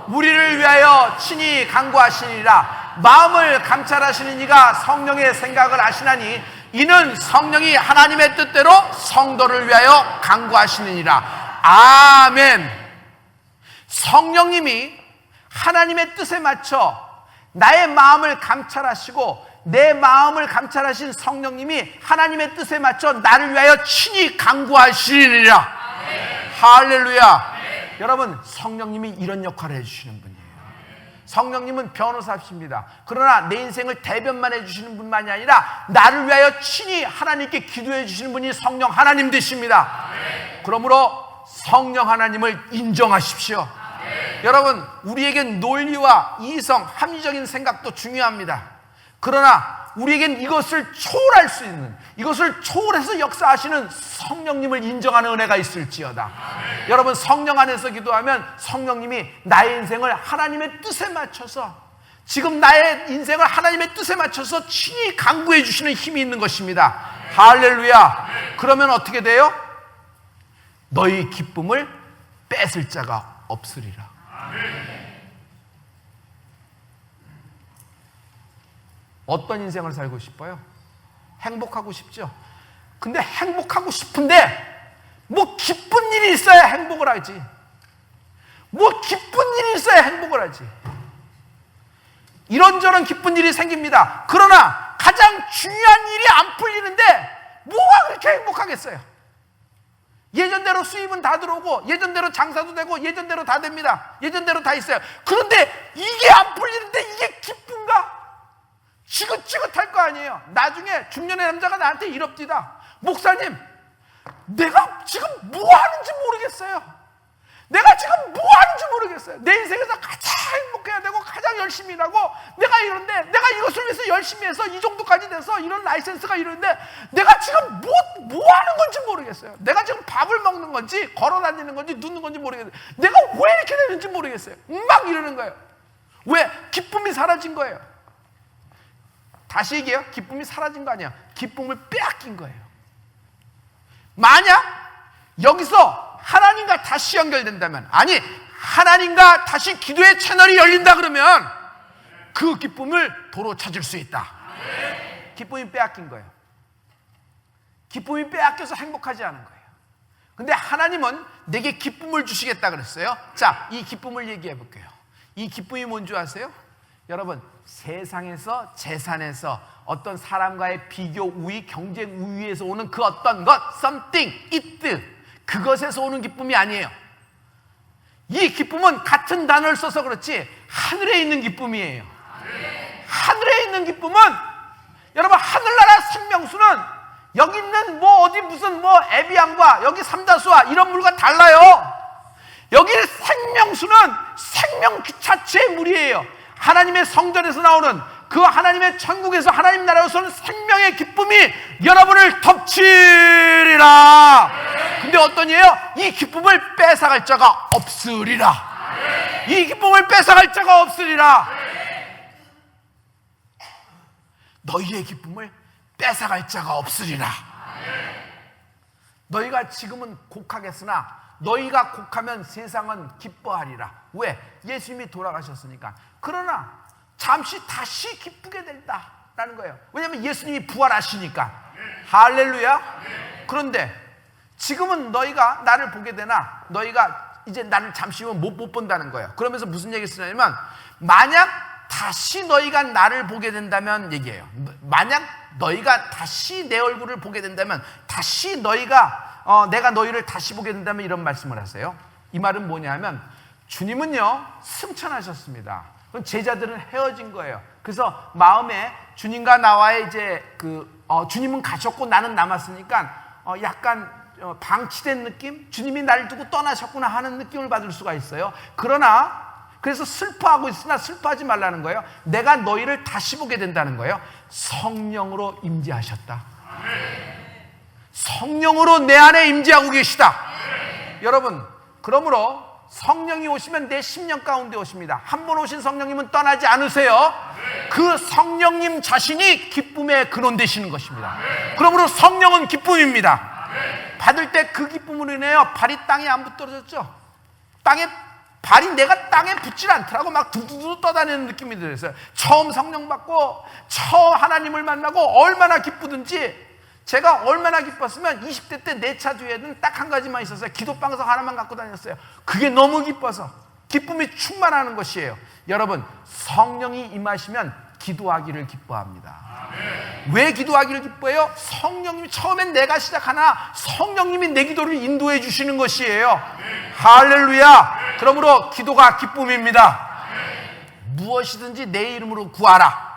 우리를 위하여 친히 간구하시니라. 마음을 감찰하시는 이가 성령의 생각을 아시나니 이는 성령이 하나님의 뜻대로 성도를 위하여 간구하시느니라. 아멘. 성령님이 하나님의 뜻에 맞춰 나의 마음을 감찰하시고 내 마음을 감찰하신 성령님이 하나님의 뜻에 맞춰 나를 위하여 친히 간구하시느니라. 할렐루야. 여러분, 성령님이 이런 역할을 해주시는 분이에요. 성령님은 변호사십니다. 그러나 내 인생을 대변만 해주시는 분만이 아니라 나를 위하여 친히 하나님께 기도해 주시는 분이 성령 하나님 되십니다. 그러므로 성령 하나님을 인정하십시오. 여러분, 우리에겐 논리와 이성, 합리적인 생각도 중요합니다. 그러나 우리에겐 이것을 초월할 수 있는, 이것을 초월해서 역사하시는 성령님을 인정하는 은혜가 있을지어다. 여러분, 성령 안에서 기도하면 성령님이 나의 인생을 하나님의 뜻에 맞춰서, 지금 나의 인생을 하나님의 뜻에 맞춰서 친히 간구해 주시는 힘이 있는 것입니다. 할렐루야. 그러면 어떻게 돼요? 너희 기쁨을 뺏을 자가 없으리라. 어떤 인생을 살고 싶어요? 행복하고 싶죠? 근데 행복하고 싶은데 뭐 기쁜 일이 있어야 행복을 하지. 뭐 기쁜 일이 있어야 행복을 하지. 이런저런 기쁜 일이 생깁니다. 그러나 가장 중요한 일이 안 풀리는데 뭐가 그렇게 행복하겠어요? 예전대로 수입은 다 들어오고 예전대로 장사도 되고 예전대로 다 됩니다. 예전대로 다 있어요. 그런데 이게 안 풀리는데 이게 기쁜가? 지긋지긋할 거 아니에요. 나중에 중년의 남자가 나한테 이럽디다. 목사님, 내가 지금 뭐 하는지 모르겠어요. 내가 지금 뭐 하는지 모르겠어요. 내 인생에서 가장 행복해야 되고 가장 열심히 일하고 내가 이런데, 내가 이것을 위해서 열심히 해서 이 정도까지 돼서 이런 라이센스가 이러는데 내가 지금 뭐 하는 건지 모르겠어요. 내가 지금 밥을 먹는 건지 걸어 다니는 건지 눕는 건지 모르겠어요. 내가 왜 이렇게 되는지 모르겠어요. 막 이러는 거예요. 왜? 기쁨이 사라진 거예요. 다시 얘기해요. 기쁨이 사라진 거 아니야. 기쁨을 빼앗긴 거예요. 만약 여기서 하나님과 다시 연결된다면, 아니 하나님과 다시 기도의 채널이 열린다 그러면 그 기쁨을 도로 찾을 수 있다. 기쁨이 빼앗긴 거예요. 기쁨이 빼앗겨서 행복하지 않은 거예요. 근데 하나님은 내게 기쁨을 주시겠다 그랬어요. 자, 이 기쁨을 얘기해 볼게요. 이 기쁨이 뭔지 아세요? 여러분, 세상에서, 재산에서, 어떤 사람과의 비교, 우위, 경쟁 우위에서 오는 그 어떤 것, something, it, 그것에서 오는 기쁨이 아니에요. 이 기쁨은 같은 단어를 써서 그렇지 하늘에 있는 기쁨이에요. 하늘에 있는 기쁨은, 여러분, 하늘나라 생명수는 여기 있는 뭐 어디 무슨 뭐 에비앙과 여기 삼다수와 이런 물과 달라요. 여기 생명수는 생명 그 자체의 물이에요. 하나님의 성전에서 나오는 그 하나님의 천국에서 하나님 나라에서 오는 생명의 기쁨이 여러분을 덮치리라. 근데 어떤 일이에요? 이 기쁨을 뺏어갈 자가 없으리라. 이 기쁨을 뺏어갈 자가 없으리라. 너희의 기쁨을 뺏어갈 자가 없으리라. 너희가 지금은 곡하겠으나 너희가 곡하면 세상은 기뻐하리라. 왜? 예수님이 돌아가셨으니까. 그러나 잠시 다시 기쁘게 된다라는 거예요. 왜냐하면 예수님이 부활하시니까. 할렐루야. 그런데 지금은 너희가 나를 보게 되나 너희가 이제 나를 잠시만 못 본다는 거예요. 그러면서 무슨 얘기를 쓰냐면, 만약 다시 너희가 나를 보게 된다면 얘기해요. 만약 너희가 다시 내 얼굴을 보게 된다면, 다시 너희가 내가 너희를 다시 보게 된다면 이런 말씀을 하세요. 이 말은 뭐냐면 주님은요 승천하셨습니다. 그럼 제자들은 헤어진 거예요. 그래서 마음에 주님과 나와의 이제 주님은 가셨고 나는 남았으니까 약간 방치된 느낌? 주님이 나를 두고 떠나셨구나 하는 느낌을 받을 수가 있어요. 그러나 그래서 슬퍼하고 있으나 슬퍼하지 말라는 거예요. 내가 너희를 다시 보게 된다는 거예요. 성령으로 임재하셨다. 성령으로 내 안에 임재하고 계시다. 여러분, 그러므로 성령이 오시면 내 심령 가운데 오십니다. 한 번 오신 성령님은 떠나지 않으세요. 그 성령님 자신이 기쁨의 근원 되시는 것입니다. 그러므로 성령은 기쁨입니다. 받을 때 그 기쁨으로 인해요 발이 땅에 안 붙들어졌죠. 발이 내가 땅에 붙질 않더라고. 막 두두두 떠다니는 느낌이 들었어요. 처음 성령 받고 처음 하나님을 만나고 얼마나 기쁘든지, 제가 얼마나 기뻤으면 20대 때 내 차 뒤에는 딱 한 가지만 있었어요. 기도방석 하나만 갖고 다녔어요. 그게 너무 기뻐서 기쁨이 충만하는 것이에요. 여러분, 성령이 임하시면 기도하기를 기뻐합니다. 왜 기도하기를 기뻐해요? 성령님이 처음엔 내가 시작하나 성령님이 내 기도를 인도해 주시는 것이에요. 할렐루야. 그러므로 기도가 기쁨입니다. 무엇이든지 내 이름으로 구하라.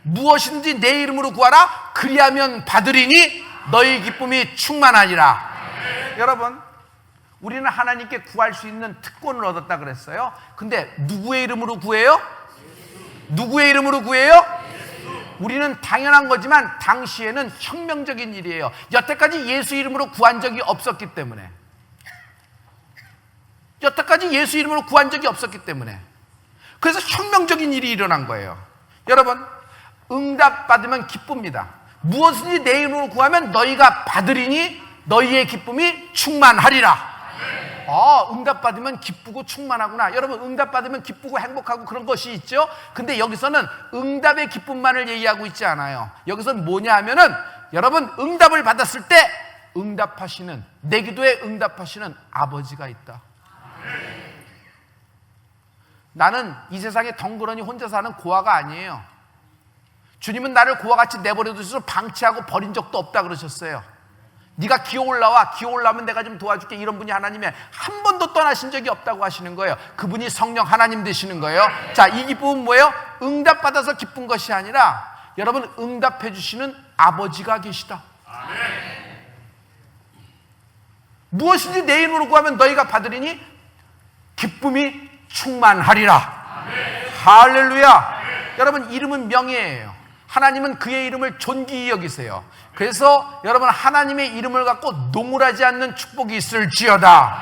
무엇이든지 내 이름으로 구하라. 그리하면 받으리니 너희 기쁨이 충만하리라. 여러분, 우리는 하나님께 구할 수 있는 특권을 얻었다 그랬어요. 근데 누구의 이름으로 구해요? 누구의 이름으로 구해요? 우리는 당연한 거지만 당시에는 혁명적인 일이에요. 여태까지 예수 이름으로 구한 적이 없었기 때문에. 여태까지 예수 이름으로 구한 적이 없었기 때문에. 그래서 혁명적인 일이 일어난 거예요. 여러분, 응답받으면 기쁩니다. 무엇이든지 내 이름으로 구하면 너희가 받으리니 너희의 기쁨이 충만하리라. 응답받으면 기쁘고 충만하구나. 여러분, 응답받으면 기쁘고 행복하고 그런 것이 있죠. 근데 여기서는 응답의 기쁨만을 얘기하고 있지 않아요. 여기서는 뭐냐 하면은, 여러분, 응답을 받았을 때 응답하시는, 내 기도에 응답하시는 아버지가 있다. 나는 이 세상에 덩그러니 혼자 사는 고아가 아니에요. 주님은 나를 고아 같이 내버려 두셔서 방치하고 버린 적도 없다 그러셨어요. 네가 기어 올라오면 내가 좀 도와줄게. 이런 분이 하나님의 한 번도 떠나신 적이 없다고 하시는 거예요. 그분이 성령 하나님 되시는 거예요. 자, 이 기쁨은 뭐예요? 응답받아서 기쁜 것이 아니라 여러분, 응답해 주시는 아버지가 계시다. 무엇이든지 내 이름으로 구하면 너희가 받으리니 기쁨이 충만하리라. 할렐루야. 여러분, 이름은 명예예요. 하나님은 그의 이름을 존귀히 여기세요. 그래서 여러분, 하나님의 이름을 갖고 농울하지 않는 축복이 있을지어다.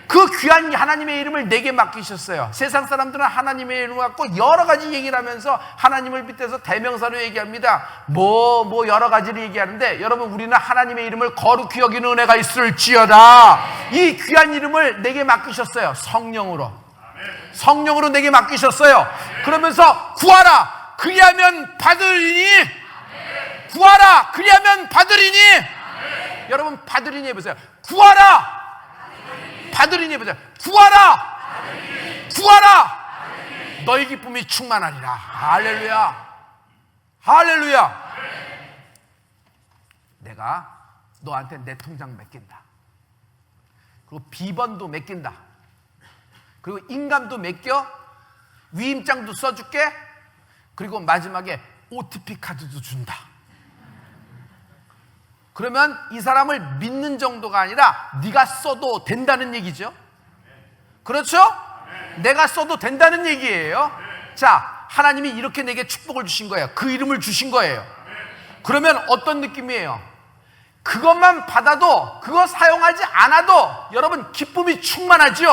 그 귀한 하나님의 이름을 내게 맡기셨어요. 세상 사람들은 하나님의 이름을 갖고 여러 가지 얘기를 하면서 하나님을 빗대서 대명사로 얘기합니다. 뭐 여러 가지를 얘기하는데, 여러분, 우리는 하나님의 이름을 거룩히 여기는 은혜가 있을지어다. 이 귀한 이름을 내게 맡기셨어요. 성령으로 내게 맡기셨어요. 그러면서 구하라. 그리하면 받으리니. 구하라. 그리하면 받으리니. 여러분, 받으리니 해보세요. 구하라. 받으리니 해보세요. 구하라. 구하라. 너희 기쁨이 충만하리라. 할렐루야. 할렐루야. 내가 너한테 내 통장 맡긴다. 그리고 비번도 맡긴다. 그리고 인감도 맡겨. 위임장도 써줄게. 그리고 마지막에 OTP 카드도 준다. 그러면 이 사람을 믿는 정도가 아니라 네가 써도 된다는 얘기죠. 그렇죠? 내가 써도 된다는 얘기예요. 자, 하나님이 이렇게 내게 축복을 주신 거예요. 그 이름을 주신 거예요. 그러면 어떤 느낌이에요? 그것만 받아도, 그거 사용하지 않아도 여러분 기쁨이 충만하죠.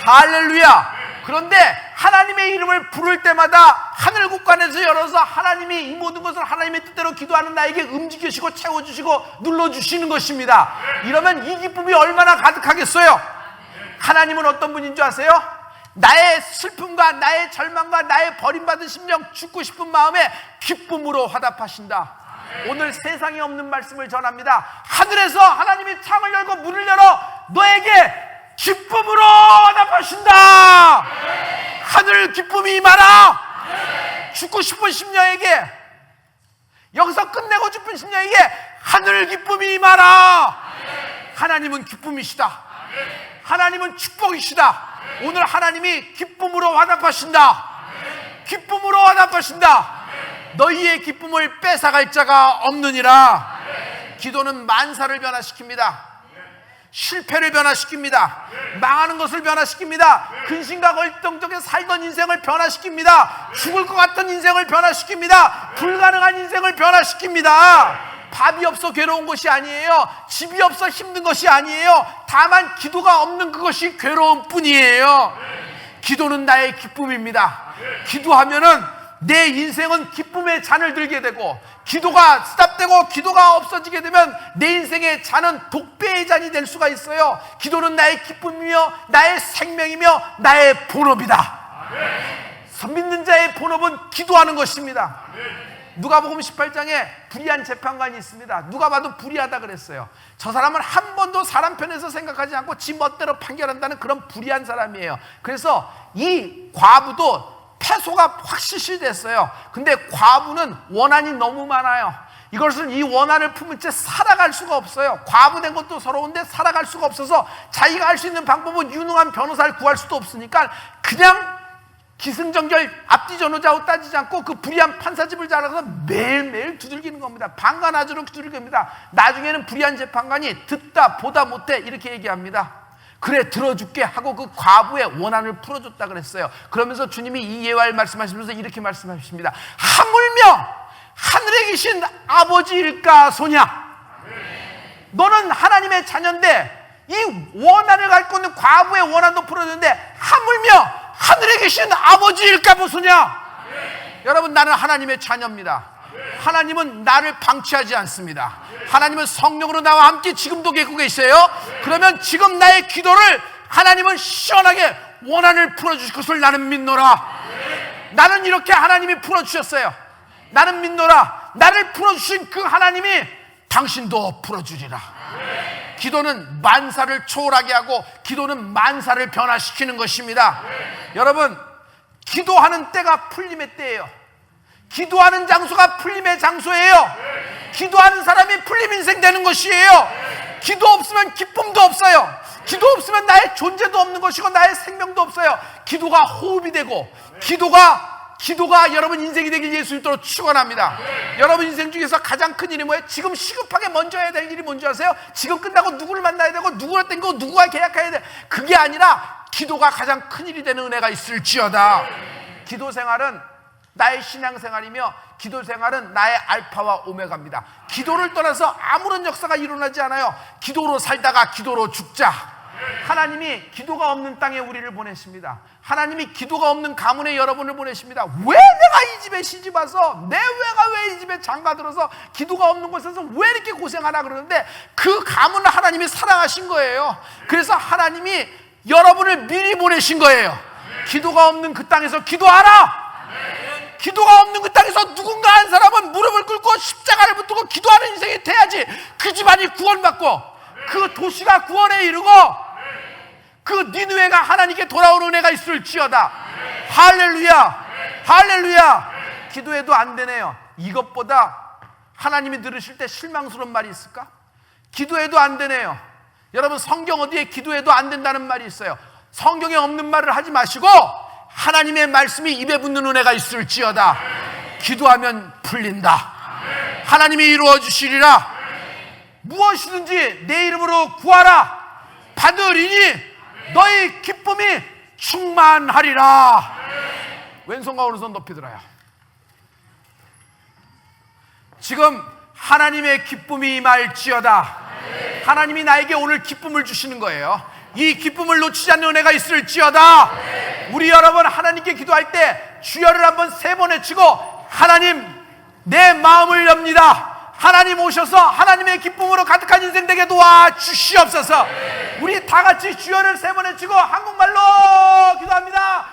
할렐루야. 그런데 하나님의 이름을 부를 때마다 하늘 국간에서 열어서 하나님이 이 모든 것을 하나님의 뜻대로 기도하는 나에게 움직이시고 채워주시고 눌러주시는 것입니다. 이러면 이 기쁨이 얼마나 가득하겠어요? 하나님은 어떤 분인 줄 아세요? 나의 슬픔과 나의 절망과 나의 버림받은 심령, 죽고 싶은 마음에 기쁨으로 화답하신다. 오늘 세상에 없는 말씀을 전합니다. 하늘에서 하나님이 창을 열고 문을 열어 너에게 기쁨으로 화답하신다. 하늘 기쁨이 임하라. 죽고 싶은 심령에게, 여기서 끝내고 싶은 심령에게 하늘 기쁨이 임하라. 하나님은 기쁨이시다. 하나님은 축복이시다. 오늘 하나님이 기쁨으로 화답하신다. 기쁨으로 화답하신다. 너희의 기쁨을 뺏어갈 자가 없느니라. 기도는 만사를 변화시킵니다. 실패를 변화시킵니다. 망하는 것을 변화시킵니다. 근심과 걸동적에 살던 인생을 변화시킵니다. 죽을 것 같은 인생을 변화시킵니다. 불가능한 인생을 변화시킵니다. 밥이 없어 괴로운 것이 아니에요. 집이 없어 힘든 것이 아니에요. 다만 기도가 없는 그것이 괴로운 뿐이에요. 기도는 나의 기쁨입니다. 기도하면은 내 인생은 기쁨의 잔을 들게 되고, 기도가 스탑되고 기도가 없어지게 되면 내 인생의 잔은 독배의 잔이 될 수가 있어요. 기도는 나의 기쁨이며 나의 생명이며 나의 본업이다. 믿는 자의 본업은 기도하는 것입니다. 누가복음 18장에 불의한 재판관이 있습니다. 누가 봐도 불의하다 그랬어요. 저 사람은 한 번도 사람 편에서 생각하지 않고 지 멋대로 판결한다는 그런 불의한 사람이에요. 그래서 이 과부도 패소가 확 실시됐어요. 근데 과부는 원한이 너무 많아요. 이것을 이 원한을 품은 채 살아갈 수가 없어요. 과부된 것도 서러운데 살아갈 수가 없어서 자기가 할 수 있는 방법은 유능한 변호사를 구할 수도 없으니까 그냥 기승전결 앞뒤 전후좌우 따지지 않고 그 불의한 판사집을 잘라서 매일매일 두들기는 겁니다. 방관하도록 두들깁니다. 나중에는 불의한 재판관이 듣다 보다 못해 이렇게 얘기합니다. 그래 들어줄게 하고 그 과부의 원한을 풀어줬다 그랬어요. 그러면서 주님이 이 예화를 말씀하시면서 이렇게 말씀하십니다. 하물며 하늘에 계신 아버지일까 소냐. 너는 하나님의 자녀인데 이 원한을 갖고 있는 과부의 원한도 풀어줬는데 하물며 하늘에 계신 아버지일까 보소냐. 여러분, 나는 하나님의 자녀입니다. 하나님은 나를 방치하지 않습니다. 하나님은 성령으로 나와 함께 지금도 계시고 계세요. 그러면 지금 나의 기도를 하나님은 시원하게 원한을 풀어주실 것을 나는 믿노라. 나는 이렇게 하나님이 풀어주셨어요. 나는 믿노라. 나를 풀어주신 그 하나님이 당신도 풀어주리라. 기도는 만사를 초월하게 하고 기도는 만사를 변화시키는 것입니다. 여러분, 기도하는 때가 풀림의 때예요. 기도하는 장소가 풀림의 장소예요. 기도하는 사람이 풀림 인생 되는 것이에요. 기도 없으면 기쁨도 없어요. 기도 없으면 나의 존재도 없는 것이고 나의 생명도 없어요. 기도가 호흡이 되고 기도가 여러분 인생이 되길 예수 믿도록 축원합니다. 여러분 인생 중에서 가장 큰 일이 뭐예요? 지금 시급하게 먼저 해야 될 일이 뭔지 아세요? 지금 끝나고 누구를 만나야 되고 누구를 땡기고 누구와 계약해야 돼. 그게 아니라 기도가 가장 큰 일이 되는 은혜가 있을지어다. 기도 생활은 나의 신앙생활이며 기도 생활은 나의 알파와 오메가입니다. 기도를 떠나서 아무런 역사가 일어나지 않아요. 기도로 살다가 기도로 죽자. 하나님이 기도가 없는 땅에 우리를 보내십니다. 하나님이 기도가 없는 가문에 여러분을 보내십니다. 왜 내가 이 집에 시집 와서 내가 왜 이 집에 장가 들어서 기도가 없는 곳에서 왜 이렇게 고생하나 그러는데 그 가문을 하나님이 사랑하신 거예요. 그래서 하나님이 여러분을 미리 보내신 거예요. 기도가 없는 그 땅에서 기도하라. 기도가 없는 그 땅에서 누군가 한 사람은 무릎을 꿇고 십자가를 붙들고 기도하는 인생이 돼야지 그 집안이 구원받고 그 도시가 구원에 이르고 그 니느웨가 하나님께 돌아오는 은혜가 있을지어다. 할렐루야, 할렐루야. 기도해도 안 되네요. 이것보다 하나님이 들으실 때 실망스러운 말이 있을까? 기도해도 안 되네요. 여러분, 성경 어디에 기도해도 안 된다는 말이 있어요. 성경에 없는 말을 하지 마시고 하나님의 말씀이 입에 붙는 은혜가 있을지어다. 기도하면 풀린다. 하나님이 이루어 주시리라. 무엇이든지 내 이름으로 구하라. 받으리니 너희 기쁨이 충만하리라. 왼손과 오른손 높이 들어요. 지금 하나님의 기쁨이 임할지어다. 하나님이 나에게 오늘 기쁨을 주시는 거예요. 이 기쁨을 놓치지 않는 은혜가 있을지어다. 우리 여러분 하나님께 기도할 때 주여를 한번 3번 외치고 하나님 내 마음을 엽니다. 하나님 오셔서 하나님의 기쁨으로 가득한 인생 되게 도와주시옵소서. 우리 다 같이 주여를 3번 외치고 한국말로 기도합니다.